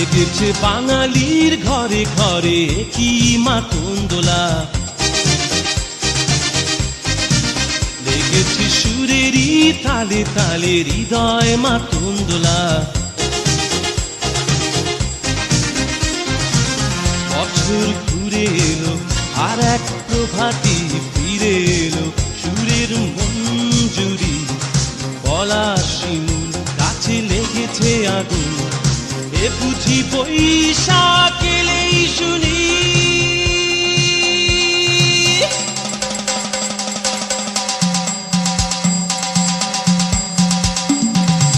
লেগেছে বাঙালির ঘরে ঘরে কি মাতন দোলা, লেগেছে সুরেরই তালে তালে হৃদয় মাতন দোলা। বছর ঘুরে এলো আর এক প্রভাতী ফিরে এলো, সুরের মঞ্জুরি গলা শিমুল গাছে লেগেছে আগুন, এ বুঝি বৈশাখ এলেই শুনি।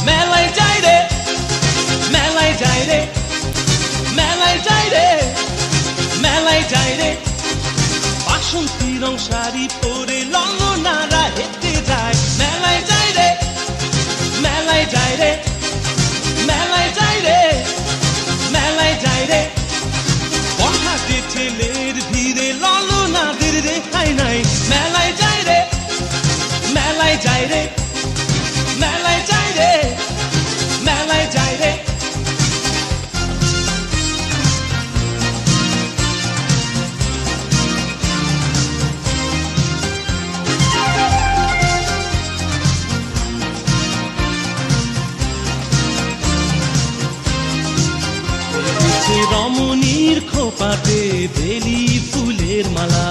মেলায় যাই রে, মেলায় যাই রে, মেলায় যাই রে, মেলায় যাই রে, বাসন্তী রং শাড়ি পরে লঙ্গনারা হেঁটে যায়। মেলায় যাই রে, মেলায় যাই রে, মেলায় যাই রে, মেলায় যাই রে, বহাটে ছেলের ভিড়ে ললনাদের রেখাই নাই। মেলায় যাই রে, মেলায় যাই রে, মেলায় যাই রে, মেলায় যাই রে। রমণীর খোপাতে বেলি ফুলের মালা,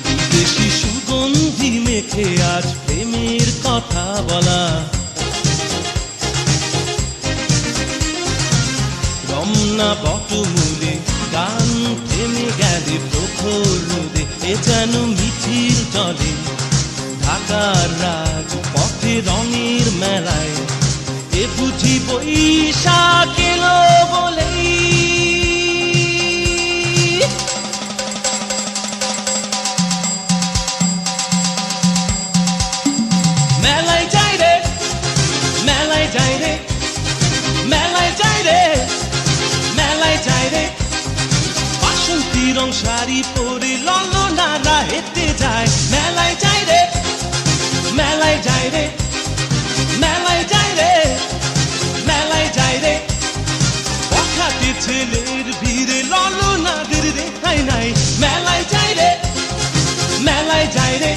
বিদেশি সুগন্ধি মেখে আজ প্রেমের কথা বলা। রমনা বটমূলে গান থেমে গেলে প্রখর রোদে, এ যেন মিছিল চলে ঢাকার রাজ পথে রঙের মেলায়, এ বুঝি বৈশাখ এলো বলেই। মেলায় যাই রে, মেলায় যাই রে, মেলায় যাই রে, মেলায় যাই রে, বাসন্তী রং শাড়ি পরে ললনারা হেঁটে যায়। মেলায় যাই রে, মেলায় যাই রে, মেলায় যাই রে, মেলায় যাই রে, বখাটে ছেলের ভিড়ে ললনাদের রেখাই নাই। মেলায় যাই রে, মেলায় যাই রে,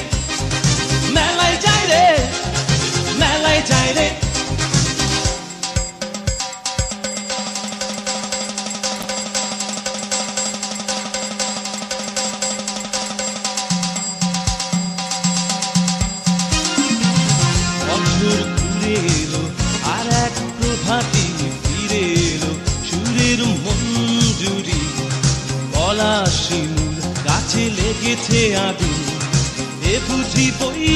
মেলায় যাই রে, মেলায় যাই রে। বছর ঘুরে এলো আর এক প্রভাতী ফিরে এলো, সুরের মঞ্জুরি গলা শিমুল গাছে লেগেছে আগুন, এ বুঝি বই